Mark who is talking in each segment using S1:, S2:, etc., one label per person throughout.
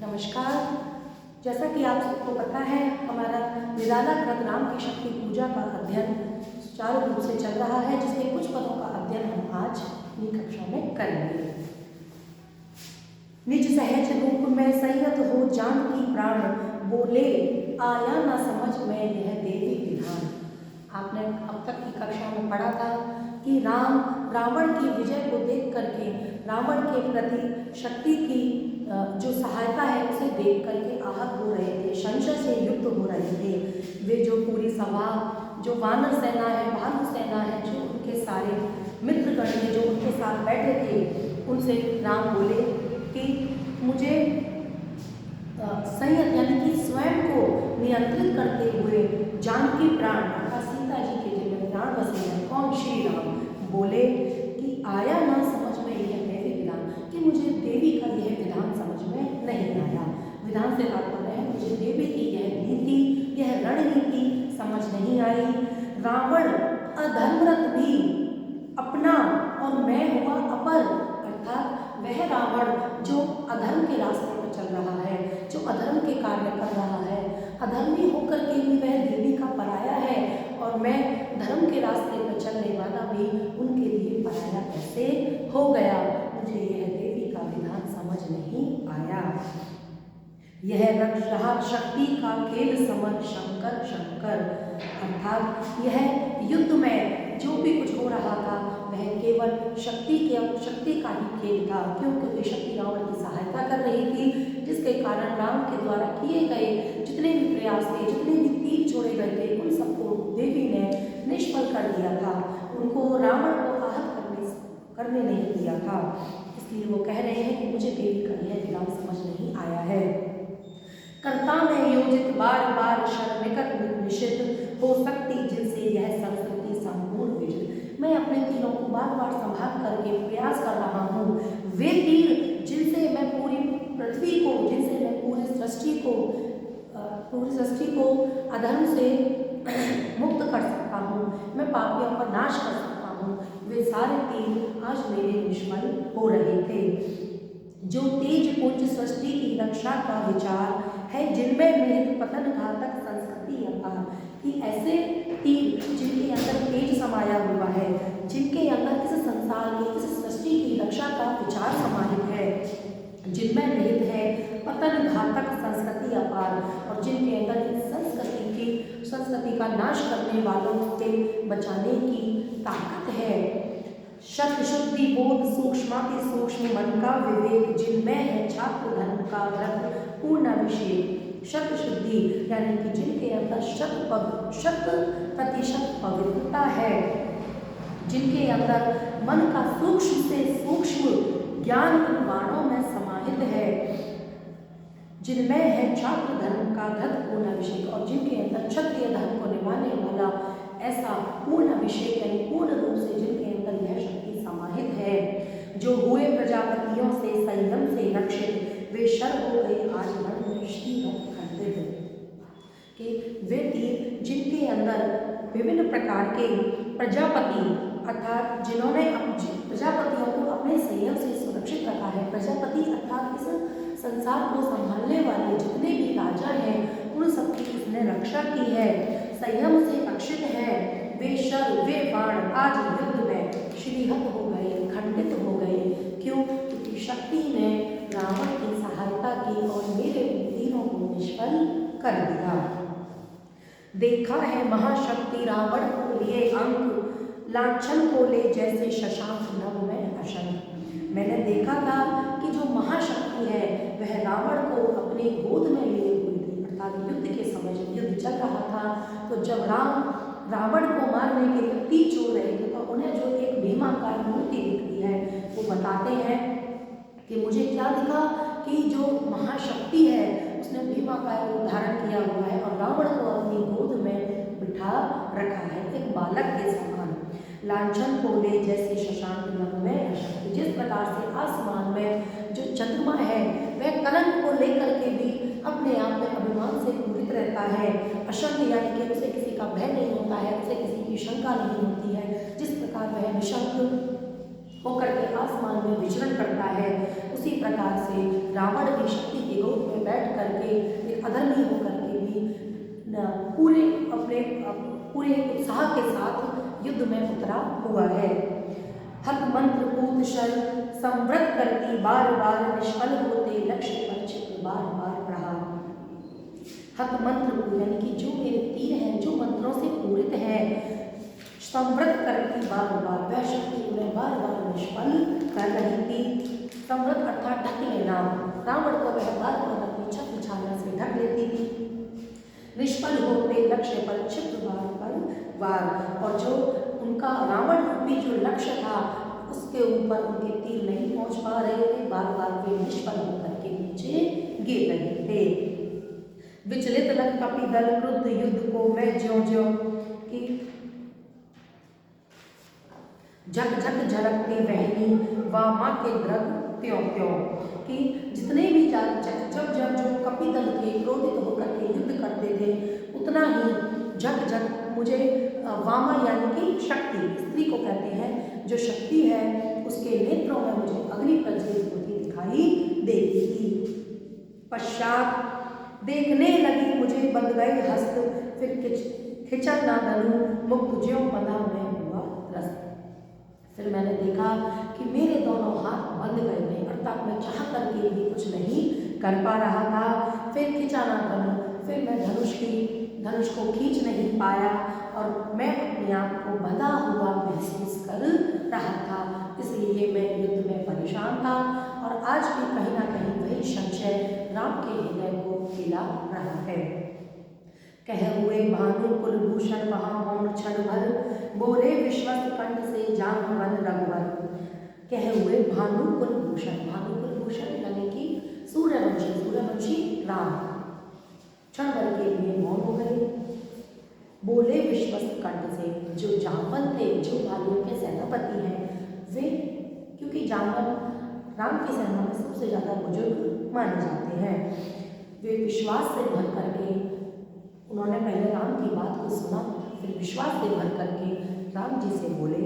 S1: नमस्कार। जैसा कि आप सबको पता है, हमारा निराला कृत राम की शक्ति पूजा का अध्ययन सुचारू रूप से चल रहा है, जिसके कुछ पदों का अध्ययन हम आज अपनी कक्षा में करेंगे। निज सहज रूप में संयत हो जानकी प्राण, बोले आया ना समझ में यह देवी विधान। आपने अब तक की कक्षा में पढ़ा था कि राम रावण की विजय को देख करके रावण के प्रति शक्ति की जो सहायता है उसे देख करके आहत हो रहे थे, संशय से युक्त हो रहे थे। वे जो पूरी सभा, जो वानर सेना है, भालू सेना है, जो उनके सारे मित्रगण थे, जो उनके साथ बैठे थे, उनसे राम बोले कि मुझे संयत यानी कि स्वयं को नियंत्रित करते हुए जानकी प्राण अर्थात सीता जी के जिनमें प्राण बसे हैं, कौन? श्री राम बोले कि आया ना समझ में यह देवी विधान, कि मुझे देवी का यह विधान समझ में नहीं आया। विधान से तात्पर्य है मुझे देवी की यह नीति, यह रणनीति समझ नहीं आई। रावण अधर्मरत भी अपना और मैं हुआ अपर, अर्थात वह रावण जो अधर्म के रास्ते पर चल रहा है, जो अधर्म के कार्य कर रहा है, अधर्मी होकर के भी वह देवी का पराया है, और मैं धर्म के रास्ते पर चलने वाला भी उनके लिए पराया कैसे हो गया। मुझे यह देवी का विधान समझ नहीं आया। यह रहा शक्ति का खेल समर शंकर शंकर, अर्थात यह युद्ध में जो भी कुछ हो रहा था वह केवल शक्ति का ही खेल था। क्योंकि शक्ति रावण की सहायता कर रही थी, जिसके कारण राम के द्वारा किए गए जितने भी प्रयास थे, जितने भी तीर छोड़े गए थे, उन सबको देवी ने निष्फल कर दिया था। उनको रावण को आहत करने नहीं दिया था। इसलिए वो कह रहे हैं कि मुझे देवी का यह विधान समझ नहीं आया है। कर्ता में योजित बार बार शर्मिकर निषिद्ध हो सकती, जिनसे यह संस्कृति संपूर्ण विजित। मैं अपने तीरों को बार बार संभाल करके प्रयास कर रहा हूँ। वे तीर जिनसे मैं पूरी पृथ्वी को, जिनसे मैं पूरी सृष्टि को अधर्म से मुक्त कर सकता हूँ, मैं पापियों का नाश कर सकता हूँ, वे सारे तीर आज मेरे निष्फल हो रहे थे। जो तेज पुंज सृष्टि की रक्षा का विचार है, जिनमें निहित पतन घातक संस्कृति अपार, कि ऐसे तीर जिनके अंदर तेज समाया हुआ है, जिनके अंदर इस संसार की, इस सृष्टि की रक्षा का विचार समाहित है, जिनमें निहित है पतन घातक संस्कृति अपार, और जिनके अंदर इस संस्कृति का नाश करने वालों से बचाने की ताकत है। शत शुद्धि बोध सूक्ष्माति सूक्ष्म मन का विवेक, जिनमें है छात्र धर्म का व्रत पूर्ण अभिषेक। शत शुद्धि यानी कि जिनके अंदर 100% पवित्रता है, जिनके अंदर मन का सूक्ष्म से सूक्ष्म ज्ञान इन वाणों में समाहित है, जिनमें है छात्र धर्म का धृत पूर्ण अभिषेक, और जिनके अंदर क्षत्रिय धर्म को निभाने वाला ऐसा पूर्ण अभिषेक यानी पूर्ण रूप से जिनके अंदर यह शक्ति समाहित है। जो हुए प्रजापतियों से संयम से रक्षित, वे शर हो गए आज मन में श्रीहत खंडित। कि वे तीर जिनके अंदर विभिन्न प्रकार के प्रजापति, अर्थात जिन्होंने प्रजापतियों को अपने संयम से सुरक्षित रखा है। प्रजापति अर्थात इस संसार को संभालने वाले जितने भी राजा हैं, उन सबकी उसने रक्षा की है, संयम से रक्षित है। वे शर, वे बाण आज युद्ध में श्रीहत हो गए, खंडित हो गए। क्यों? क्योंकि शक्ति ने रावण की सहायता की और मेरे तीरों को निष्फल कर दिया। देखा है महाशक्ति रावण को लिए अंक, लांछन को ले जैसे शशांक नभ में अशंक। मैंने देखा था कि जो महाशक्ति है वह रावण को अपने गोद में लिए हुई थी, अर्थात युद्ध के समय जब युद्ध चल रहा था, तो जब रावण को मारने के लिए तीर छोड़ रहे थे, तो उन्हें जो एक भीमाकार मूर्ति दिखती है, वो बताते हैं कि मुझे क्या दिखा कि जो महाशक्ति है उसने भीमाकार रूप धारण किया हुआ है और रावण को अपनी गोद में बिठा रखा है, एक बालक के समान। लांछन को ले जैसे शशांक नभ में अशंक, जिस प्रकार से आसमान में जो चंद्रमा है वह कलंक को लेकर के भी अपने आप में अभिमान से पूरित रहता है। अशंक यानी कि उसे किसी का भय नहीं होता है, उसे किसी की शंका नहीं होती है। जिस प्रकार वह निशंक होकर के आसमान में विचरण करता है, उस उसी प्रकार से रावण भी शक्ति के गोद में बैठ करके एक अधर्मी होकर के भी पूरे अपने पूरे उत्साह के साथ युद्ध में उतरा हुआ है। हत मंत्र पूत शर संवृत करती बार बार निष्फल होते लक्ष्य पर चित्र बार बार प्रहार। हत मंत्र यानी कि जो मेरे तीर हैं जो मंत्रों से पूरित है, संवृत करती बार बार वह शक्ति उन्हें बार बार निष्फल कर रही थी। संवृत अर्थात ढक लेना, रावण को वह बार बार अपनी छत्र छाया से ढक लेती थी। निष्फल होते लक्ष्य पर क्षिप्र बार पर वार, और जो उनका रावण रूपी जो लक्ष्य था उसके ऊपर उनके तीर नहीं पहुंच पा रहे थे, बार बार वे निष्फल होकर के नीचे गिर रहे थे। विचलित लग कपि दल क्रुद्ध युद्ध को मैं ज्यों ज्यों की झक झक झलकती वहनी वामा के द्रग त्यों त्यों, कि जितने भी जब जब जो कपिदल थे क्रोधित होकर के युद्ध करते थे उतना ही झक झक मुझे वामा यानी कि शक्ति, स्त्री को कहते हैं जो शक्ति है, उसके नेत्रों में मुझे अग्नि प्रज्वलित होती दिखाई देती थी। पश्चात देखने लगी मुझे बंध गए हस्त, फिर खिंचा ना धनु मुक्त ज्यों बंधा मैं हुआ रस्त। फिर मैंने देखा कि मेरे दोनों हाथ बंध गए थे, अर्थात मैं चाह करके भी कुछ नहीं कर पा रहा था। फिर खिंचा ना धनु, फिर मैं धनुष को खींच नहीं पाया और मैं अपने आप को बंधा हुआ महसूस कर रहा था। इसलिए मैं युद्ध में परेशान था और आज भी कहीं ना कहीं वही संशय राम के हृदय को खिला रहा है। कह हुए भानु कुलभूषण महामौन क्षण भर, बोले विश्वस्त कंठ से जाम्बवन रघुवर। कह हुए भानु कुलभूषण यानी कि सूर्यवंशी राम क्षण भर के लिए मौन हो गए। बोले विश्वस्त कंठ से, जो जाम्बवन थे, जो भालुओं के सेनापति हैं, वे क्योंकि जाम्बवन राम की सेना में सबसे ज़्यादा बुजुर्ग माने जाते हैं, वे विश्वास से भर करके उन्होंने पहले राम की बात को सुना, फिर विश्वास से भर करके राम जी से बोले,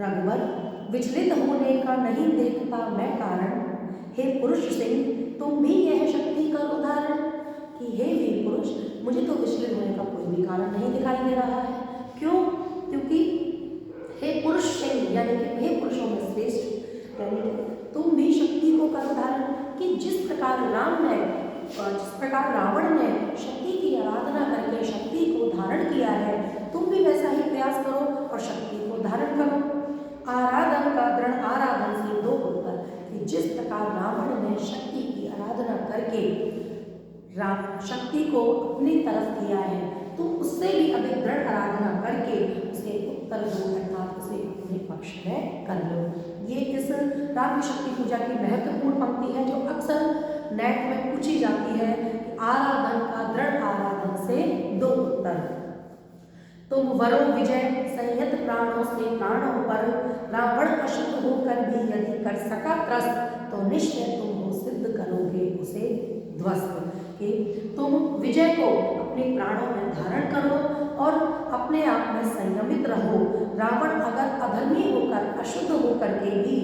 S1: रघुवर विचलित होने का नहीं देखता मैं कारण, हे पुरुष सिंह तुम भी यह शक्ति करो धारण। कि हे वीर पुरुष, मुझे तो विचलित होने का कोई भी कारण नहीं दिखाई दे रहा है। क्यों? क्योंकि हे पुरुष सिंह यानी कि हे पुरुषों में श्रेष्ठ, यानी कि तुम भी शक्ति को करो धारण। कि जिस प्रकार रावण ने शक्ति की आराधना करके शक्ति को धारण किया है, तुम भी वैसा ही प्रयास करो और शक्ति को धारण करो। आराधन का दृढ़ आराधन से दो होकर, कि जिस प्रकार रावण ने शक्ति की आराधना करके शक्ति को अपनी तरफ किया है, तो उससे भी अधिक दृढ़ आराधना करके उसे उत्तर दो, अर्थात उसे अपने पक्ष में कर लो। ये इस राम की शक्ति पूजा की महत्वपूर्ण पंक्ति है जो अक्सर नेट में पूछी जाती है कि आराधन का दृढ़ आराधन से दो उत्तर। तुम वरो विजय संयत प्राणों से प्राणों पर, रावण अशुद्ध होकर भी यदि कर सका त्रस्त, तो निश्चय तुम हो सिद्ध करोगे उसे ध्वस्त। कि तुम विजय को अपने प्राणों में धारण करो और अपने आप में संयमित रहो। रावण अगर अधर्मी होकर अशुद्ध होकर के भी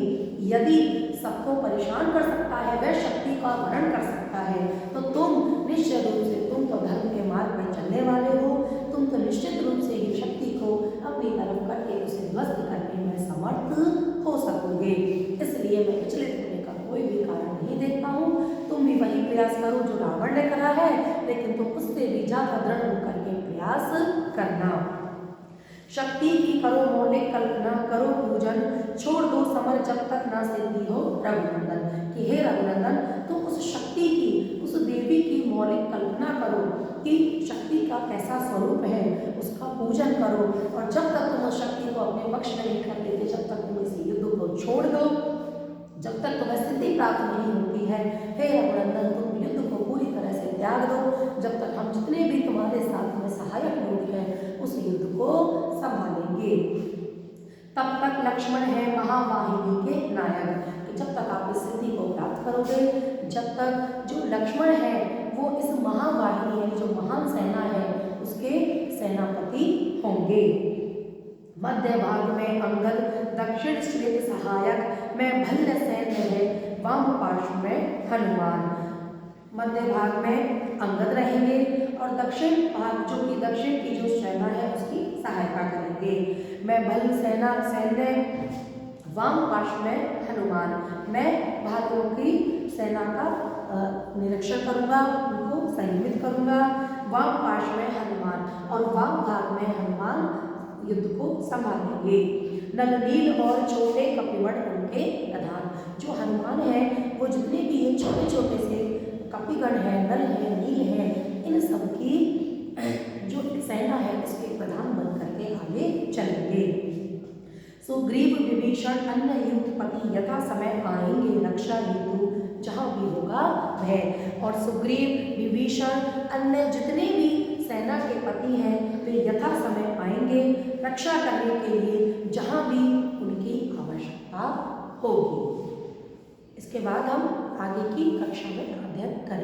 S1: यदि सबको परेशान कर सकता है, वह शक्ति का वर्णन कर सकता है, तो तुम निश्चित रूप से, तुम तो धर्म के मार्ग में चलने वाले हो, तुम तो निश्चित रूप से ही शक्ति को अपनी तरफ करके उसे ध्वस्त करने में समर्थ हो सकोगे। इसलिए मैं विचलित होने का कोई भी कारण नहीं देखता हूँ। तुम भी वही प्रयास करो जो रावण ने करा है, लेकिन तुम उससे भी ज्यादा दृढ़ होकर के प्रयास करना। शक्ति की करो मौलिक कल्पना, करो पूजन, छोड़ दो समर जब तक ना सिद्धि हो रघुनंदन। कि हे रघुनंदन, तुम उस शक्ति की, उस देवी की मौलिक कल्पना करो कि शक्ति का कैसा स्वरूप है, उसका पूजन करो, और जब तक तुम उस शक्ति को अपने पक्ष में नहीं कर लेते, जब तक तुम इस युद्ध को छोड़ दो, जब तक तुम्हें सिद्धि प्राप्त नहीं होती है, हे रघुनंदन तुम युद्ध को पूरी तरह से त्याग दो। जब तक हम जितने भी तुम्हारे साथ में सहायक लोग हैं उस युद्ध को संभालेंगे। तब तक लक्ष्मण है महावाहिनी के नायक। जब तक आप इस सिद्धि को प्राप्त करोगे, जब तक जो लक्ष्मण है वो इस महावाहिनी यानी जो महान सेना है उसके सेनापति होंगे। मध्य भाग में अंगद, दक्षिण श्रेत सहायक, मैं भल्ल सैन्य है वाम पार्श्व में हनुमान, मध्य भाग में अंगद रहेंगे और दक्षिण भाग जो कि दक्षिण की जो सेना है उसकी सहायता करेंगे। मैं भल सेना सैन्य वाम पार्श्व में हनुमान, मैं भारतीयों की सेना का निरीक्षण करूंगा, उनको संयमित करूंगा। वाम पार्श्व में हनुमान और वाम भाग में हनुमान युद्ध को संभालेंगे। नल नील और छोटे कपिवड़ उनके प्रधान, जो हनुमान है वो जितने भी ये छोटे छोटे से कपिगण है, नल है, नील है, इन सब की जो सेना है उसके प्रधान बन करके आगे चलेंगे। सुग्रीव विभीषण अन्य युद्धपति यथा समय आएंगे रक्षा हेतु, जहाँ भी होगा वह। और सुग्रीव विभीषण अन्य जितने भी सेना के पति हैं वे यथा समय आएंगे रक्षा करने के लिए, जहाँ भी उनकी आवश्यकता होगी। इसके बाद हम आगे की कक्षा में अध्ययन करेंगे।